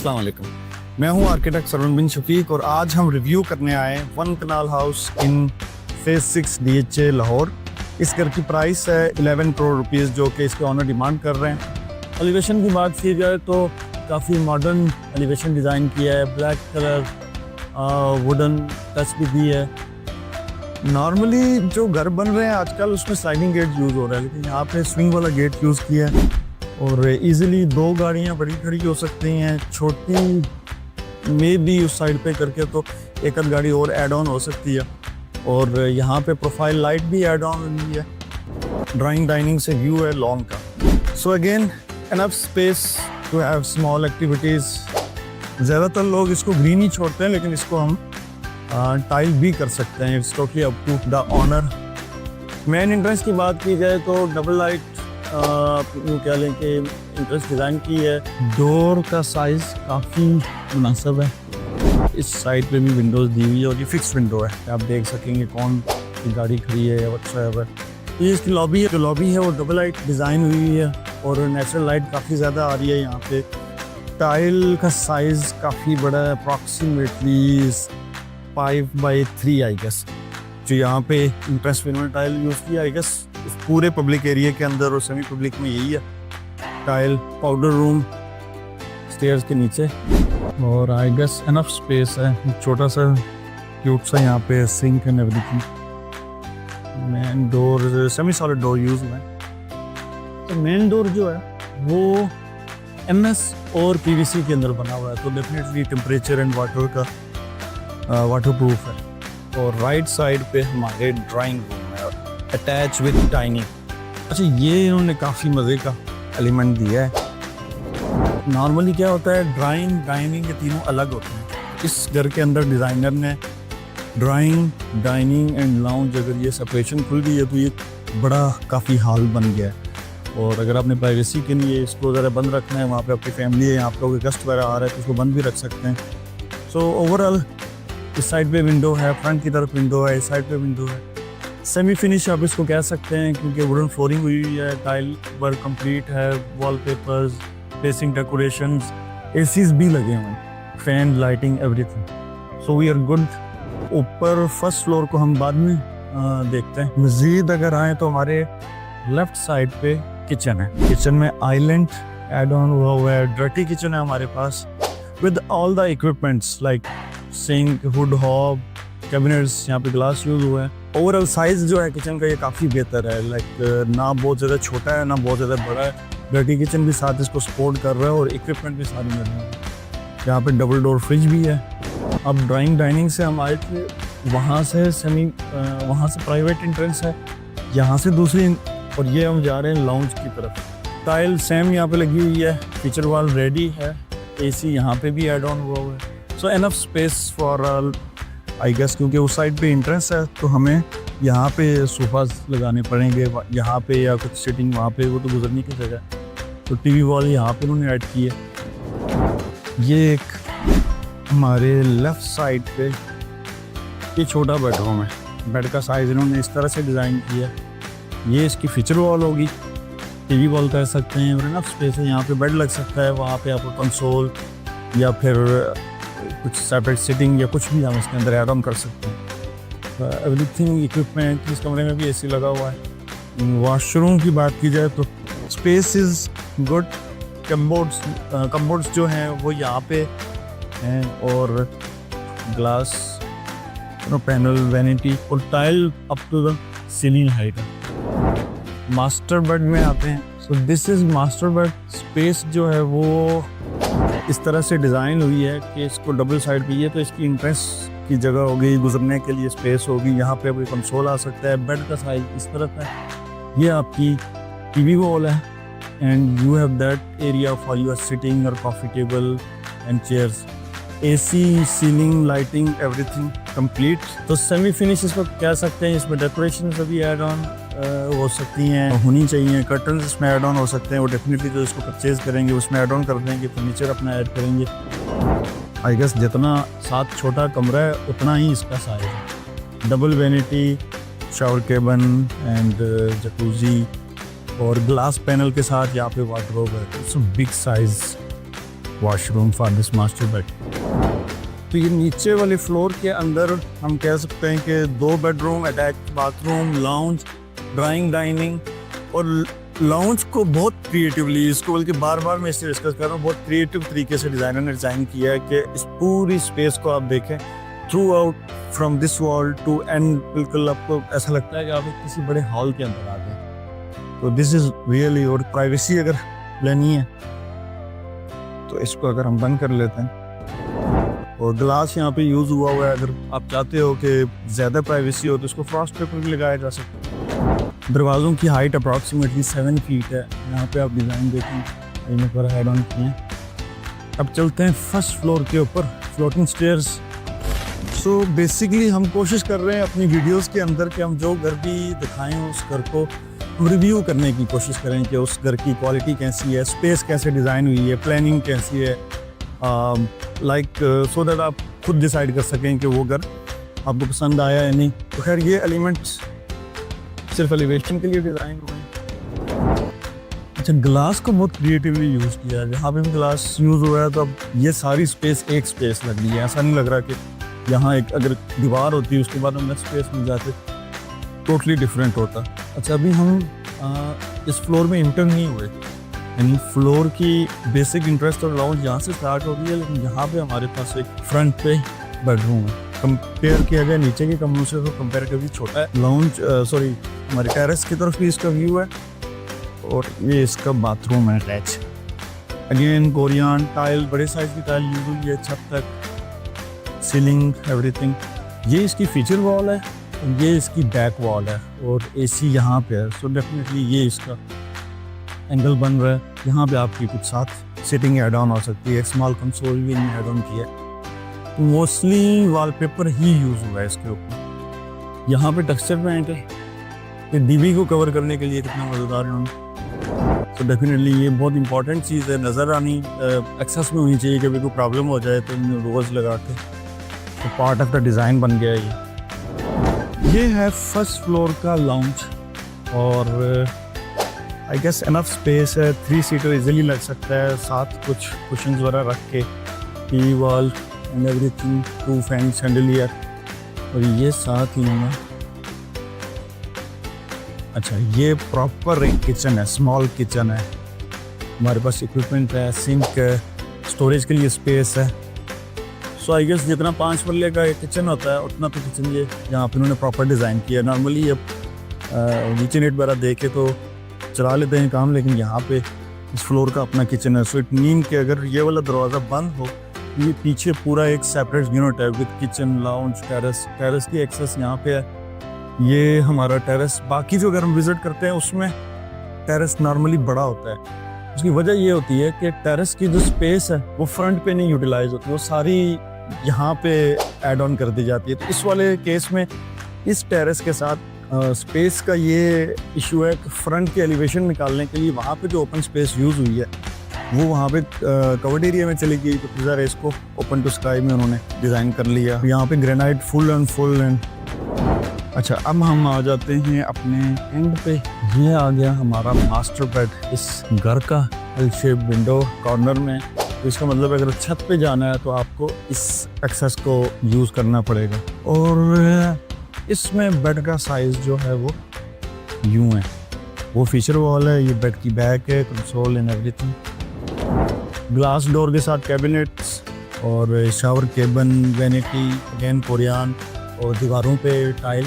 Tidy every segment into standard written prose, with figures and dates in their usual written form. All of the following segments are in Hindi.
अस्सलाम वालेकुम, मैं हूं आर्किटेक्ट सरवन बिन शफीक और आज हम रिव्यू करने आए हैं one kanal house in phase 6 DHA Lahore. इस घर की प्राइस है 11 करोड़ रुपीज़ जो कि इसके ऑनर डिमांड कर रहे हैं। एलिवेशन की बात की जाए तो काफ़ी मॉडर्न एलिवेशन डिज़ाइन किया है, ब्लैक कलर वुडन टच भी दी है। नॉर्मली जो घर बन रहे हैं आजकल उसमें स्लाइडिंग गेट यूज़ हो रहा है, लेकिन यहाँ पे स्विंग वाला गेट यूज़ किया है और इजीली 2 गाड़ियाँ बड़ी खड़ी हो सकती हैं। छोटी में भी उस साइड पे करके तो एक आध गाड़ी और ऐड ऑन हो सकती है। और यहाँ पे प्रोफाइल लाइट भी ऐड ऑन हुई है। ड्राइंग डाइनिंग से व्यू है लॉन का। So again enough space to have small activities. ज़्यादातर लोग इसको ग्रीन ही छोड़ते हैं, लेकिन इसको हम टाइल भी कर सकते हैं। It's totally up to the owner. Main entrance की बात की जाए तो डबल लाइट कह लें कि इंटरेस्ट डिज़ाइन की है। डोर का साइज़ काफ़ी मुनासिब है। इस साइड पे भी विंडोज़ दी हुई है और ये फिक्स विंडो है, आप देख सकेंगे कौन सी गाड़ी खड़ी है या व्हाट्सएवर। ये इसकी लॉबी है, जो लॉबी है वो डबल लाइट डिज़ाइन हुई है और नेचुरल लाइट काफ़ी ज़्यादा आ रही है यहाँ पे। टाइल का साइज़ काफ़ी बड़ा है, अप्रॉक्सीमेटली 5x3 आई गेस। जो यहाँ पे इंटरेस्ट विनर टाइल यूज़ किया आई गेस इस पूरे पब्लिक एरिया के अंदर और सेमी पब्लिक में यही है। टाइल पाउडर रूम स्टेयर्स के नीचे और आई गेस एनफ स्पेस है। छोटा सा क्यूट सा यहाँ पे sink and everything. Main door semi solid door use में। तो मेन डोर जो है वो MS और PVC के अंदर बना हुआ है, तो डेफिनेटली टेम्परेचर एंड वाटर का वाटर प्रूफ है। और राइट साइड पे हमारे ड्राइंग रूम है अटैच विद डाइनिंग। अच्छा, ये इन्होंने काफ़ी मज़े का एलिमेंट दिया है। नॉर्मली क्या होता है, ड्राइंग डाइनिंग ये तीनों अलग होते हैं। इस घर के अंदर डिज़ाइनर ने ड्राइंग डाइनिंग एंड लाउंज अगर ये सेपरेशन खुल गई है तो ये बड़ा काफ़ी हॉल बन गया है। और अगर आपने प्राइवेसी के लिए इसको ज़रा बंद रखना है, वहाँ पे आपकी फैमिली है, आप लोग गेस्ट वगैरह आ रहे हैं तो इसको बंद भी रख सकते हैं। सो ओवरऑल इस साइड पे विंडो है, फ्रंट की तरफ विंडो है, इस साइड पे विंडो है। सेमी फिनिश आप इसको कह सकते हैं क्योंकि वुडन फ्लोरिंग हुई है, टाइल वर्क कंप्लीट है, वॉलपेपर्स, फेसिंग डेकोरेशंस, ACs भी लगे हुए हैं, fan lighting everything. So we are good. ऊपर फर्स्ट फ्लोर को हम बाद में देखते हैं। मज़ीद अगर आए तो हमारे लेफ्ट साइड पे किचन है। किचन में आइलैंड एड ऑन हुआ है। डर्टी किचन है हमारे पास with all the equipments like sink, hood hob, cabinets, यहाँ पे ग्लास यूज हुआ है। ओवरऑल साइज जो है किचन का ये काफ़ी बेहतर है, लाइक ना बहुत ज़्यादा छोटा है ना बहुत ज़्यादा बड़ा है। डर्टी किचन भी साथ इसको सपोर्ट कर रहा है और इक्विपमेंट भी सारी मिल रही है। यहाँ पे डबल डोर फ्रिज भी है। अब ड्राइंग डाइनिंग से हम आए थे, वहाँ से वहाँ से प्राइवेट एंट्रेंस है, यहाँ से दूसरी, और ये हम जा रहे हैं लाउंज की तरफ। टाइल सेम यहाँ पे लगी हुई है, फीचर वॉल रेडी है, AC यहाँ पे भी एड ऑन हुआ है। So enough space for I guess, क्योंकि उस साइड पे एंट्रेंस है तो हमें यहाँ पे सोफाज लगाने पड़ेंगे यहाँ पे, या कुछ सिटिंग वहाँ पे, वो तो गुजरने की जगह। तो TV वॉल यहाँ पे उन्होंने ऐड की है। ये एक हमारे लेफ़्ट साइड पे ये छोटा बेडरूम है। बेड का साइज़ इन्होंने इस तरह से डिज़ाइन किया है। ये इसकी फीचर वॉल होगी, TV वॉल कह सकते हैं। और एनफ स्पेस है, यहाँ पे बेड लग सकता है, वहाँ पे आपको कंसोल या फिर कुछ सेपरेट सिटिंग या कुछ भी हम इसके अंदर ऐड ऑन कर सकते हैं। Everything equipment. इस कमरे में भी AC लगा हुआ है। वॉशरूम की बात की जाए तो स्पेस इज़ गुड। कम्बोर्ड्स जो हैं वो यहाँ पे हैं और ग्लास पैनल, वैनिटी और tile up to the ceiling height है। मास्टर बेड में आते हैं। So this is master bed. Space जो है वो इस तरह से डिज़ाइन हुई है कि इसको डबल साइड पे है, तो इसकी इंट्रेंस की जगह होगी, गुजरने के लिए स्पेस होगी। यहाँ पे कोई कंसोल आ सकता है। बेड का साइज इस तरफ है। ये आपकी TV वॉल है and you have that area for your sitting और coffee table and chairs. AC, ceiling, lighting, everything complete. तो सेमी फिनिश इसको कह सकते हैं। इसमें डेकोरेशन भी ऐड ऑन हो सकती हैं, होनी चाहिए। कर्टन्स इसमें ऐड ऑन हो सकते हैं। वो डेफिनेटली जो इसको परचेज़ करेंगे उसमें ऐड ऑन कर देंगे, फर्नीचर अपना ऐड करेंगे। आई गेस जितना साथ छोटा कमरा है उतना ही इसका साइज है। Double vanity, shower केबन and jacuzzi और ग्लास पैनल के साथ यहाँ पे वार्डरोब है। It's big size. Washroom for this master bed. तो ये नीचे वाले फ्लोर के अंदर हम कह सकते हैं कि 2 bedroom, attach bathroom, lounge, drawing, dining. और लाउंज को बहुत क्रिएटिवली, इसको बल्कि बार बार मैं इससे डिस्कस कर रहा हूँ, बहुत क्रिएटिव तरीके से डिज़ाइनर ने डिज़ाइन किया है कि इस पूरी स्पेस को आप देखें throughout from this wall to end, बिल्कुल आपको ऐसा लगता है कि आप किसी बड़े हॉल के अंदर आ गए। तो दिस इज़ रियली, और प्राइवेसी अगर लेनी है तो इसको अगर हम बंद कर लेते हैं, और ग्लास यहाँ पे यूज़ हुआ है। अगर आप चाहते हो कि ज़्यादा प्राइवेसी हो तो इसको फ्रॉस्ट पेपर भी लगाया जा सकता है। दरवाज़ों की हाइट अप्रॉक्सीमेटली 7 फीट है। यहाँ पे आप डिज़ाइन देखें, इनमें पर हेड ऑन किए। अब चलते हैं फर्स्ट फ्लोर के ऊपर, फ्लोटिंग स्टेयर्स। सो बेसिकली हम कोशिश कर रहे हैं अपनी वीडियोस के अंदर कि हम जो घर भी दिखाएं उस घर को रिव्यू करने की कोशिश करें कि उस घर की क्वालिटी कैसी है, स्पेस कैसे डिज़ाइन हुई है, प्लानिंग कैसी है, सो दैट आप खुद डिसाइड कर सकें कि वो घर आपको पसंद आया या नहीं। तो खैर ये एलिमेंट्स सिर्फ एलिवेशन के लिए डिज़ाइन हुए हैं। अच्छा, ग्लास को बहुत क्रिएटिवली यूज़ किया है। जहाँ पे भी ग्लास यूज़ हुआ है तो अब ये सारी स्पेस एक स्पेस लग रही है। ऐसा नहीं लग रहा कि यहाँ एक अगर दीवार होती है उसके बाद हम नेक्स्ट स्पेस में जाते, टोटली डिफरेंट होता। अच्छा, अभी हम इस फ्लोर में इंटर नहीं हुए, यानी फ्लोर की बेसिक इंटरेस्ट और लाउंज यहाँ से स्टार्ट हो गई है, लेकिन यहाँ पे हमारे पास एक फ्रंट पे बेडरूम है। कंपेयर किया गया नीचे के कमरों से तो कंपेरेटिवली छोटा है। लाउंज हमारे टेरेस की तरफ भी इसका व्यू है, और ये इसका बाथरूम है अटैच। अगेन कोरियन टाइल, बड़े साइज की टाइल यूज हुई है, छत तक, सीलिंग, एवरीथिंग। ये इसकी फीचर वॉल है, ये इसकी बैक वॉल है, और एसी यहाँ पे है। सो डेफिनेटली ये इसका एंगल बन रहा है। यहाँ पे आपकी कुछ साथ सिटिंग एड ऑन हो सकती है। एक स्मॉल कंसोल भी एड ऑन किया है। मोस्टली वॉलपेपर ही यूज़ हुआ है इसके ऊपर। यहाँ पे टेक्सचर पेंट है, ये डीबी को कवर करने के लिए कितना मज़ेदार है उन्होंने। तो डेफिनेटली ये बहुत इंपॉर्टेंट चीज़ है, नज़र आनी एक्सेस में होनी चाहिए। कभी कोई प्रॉब्लम हो जाए तो रोज़ लगा के, तो पार्ट ऑफ द डिज़ाइन बन गया है ये है फर्स्ट फ्लोर का लाउंज, और आई गेस इनफ स्पेस है। 3 सीटर इजीली लग सकता है, साथ कुछ कुशन्स वगैरह रख के, T wall and everything, 2 fan chandelier, और ये साथ ही होगा। अच्छा, ये प्रॉपर एक किचन है, स्मॉल किचन है। हमारे पास इक्विपमेंट है, सिंक है, स्टोरेज के लिए स्पेस है। सो आई गेस जितना 5 पल्ले का एक किचन होता है उतना तो किचन ये यहाँ पे उन्होंने प्रॉपर डिज़ाइन किया। नॉर्मली ये नीचे नेट वगैरह देखे तो चला लेते हैं काम, लेकिन यहाँ पे इस फ्लोर का अपना किचन है। सो इट मीन कि अगर ये वाला दरवाज़ा बंद हो, ये पीछे पूरा एक सेपरेट यूनिट है विद किचन, लाउंज, टेरेस की एक्सेस यहाँ पे है। ये हमारा टेरेस, बाकी जो अगर हम विजिट करते हैं उसमें टेरेस नॉर्मली बड़ा होता है। उसकी वजह ये होती है कि टेरेस की जो स्पेस है वो फ्रंट पे नहीं यूटिलाइज होती, वो सारी यहाँ पे ऐड ऑन कर दी जाती है। तो इस वाले केस में इस टेरेस के साथ स्पेस का ये इशू है कि फ्रंट के एलिवेशन निकालने के लिए वहाँ पे जो ओपन स्पेस यूज़ हुई है वो वहाँ पे कवर्ड एरिया में चली गई। तो पिज़्ज़ा रेस को ओपन टू स्काई में उन्होंने डिज़ाइन कर लिया। यहाँ पे ग्रेनाइट फुल एंड। अच्छा, अब हम आ जाते हैं अपने एंड पे। ये आ गया हमारा मास्टर बेड इस घर का, एल शेप विंडो कॉर्नर में। तो इसका मतलब अगर छत पे जाना है तो आपको इस एक्सेस को यूज़ करना पड़ेगा। और इसमें बेड का साइज़ जो है वो यूँ है, वो फीचर वॉल है, ये बेड की बैक है, console and everything. Glass door के साथ कैबिनेट्स और शावर केबन, वैनिटी, अगेन कोरियन, और दीवारों पे टाइल।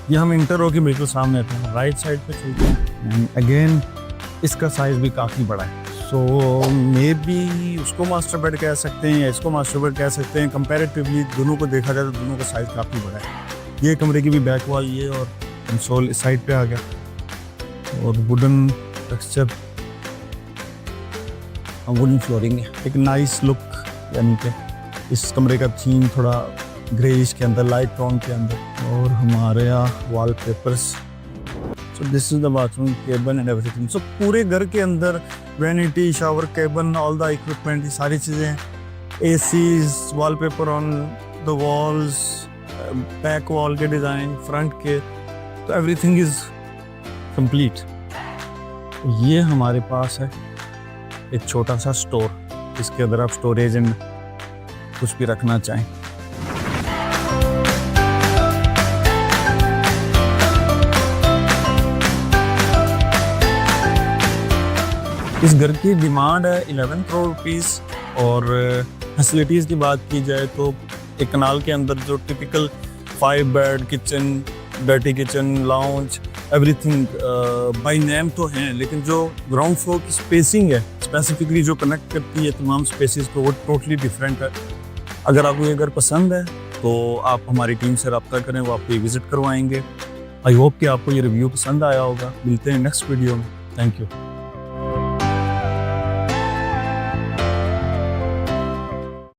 ये हम इंटर होके बिल्कुल सामने थे, राइट साइड पे चलते हैं। एंड अगेन इसका साइज़ भी काफ़ी बड़ा है। सो मे बी उसको मास्टर बेड कह सकते हैं या इसको मास्टर बेड कह सकते हैं। कंपैरेटिवली दोनों को देखा जाए तो दोनों का साइज़ काफ़ी बड़ा है। ये कमरे की भी बैक वॉल ये, और कंसोल इस साइड पे आ गया, और वुडन टेक्सचर, वुडन फ्लोरिंग है। एक नाइस लुक, यानी कि इस कमरे का थीम थोड़ा ग्रेइश के अंदर, लाइट टोन के अंदर। और हमारे यहाँ wall papers. So this is the bathroom cabin and everything. So पूरे घर के अंदर vanity, shower cabin, all the equipment, ये सारी चीज़ें, ACs, wallpaper on the walls, back wall के डिज़ाइन, फ्रंट के, तो एवरीथिंग इज कंप्लीट। ये हमारे पास है एक छोटा सा स्टोर। इसके अंदर आप स्टोरेज एंड कुछ भी रखना चाहें। इस घर की डिमांड है 11 करोड़ रुपीस और फैसिलिटीज़ की बात की जाए तो एक कनाल के अंदर जो typical 5 bed kitchen, dirty kitchen, lounge, everything by name तो हैं, लेकिन जो ग्राउंड फ्लोर की स्पेसिंग है स्पेसिफिकली जो कनेक्ट करती है तमाम स्पेसिस को, वो टोटली डिफरेंट है। अगर आपको ये घर पसंद है तो आप हमारी टीम से रब्ता करें, वो आपको विज़िट करवाएंगे। आई होप कि आपको ये रिव्यू पसंद आया होगा। मिलते हैं नेक्स्ट वीडियो में। Thank you.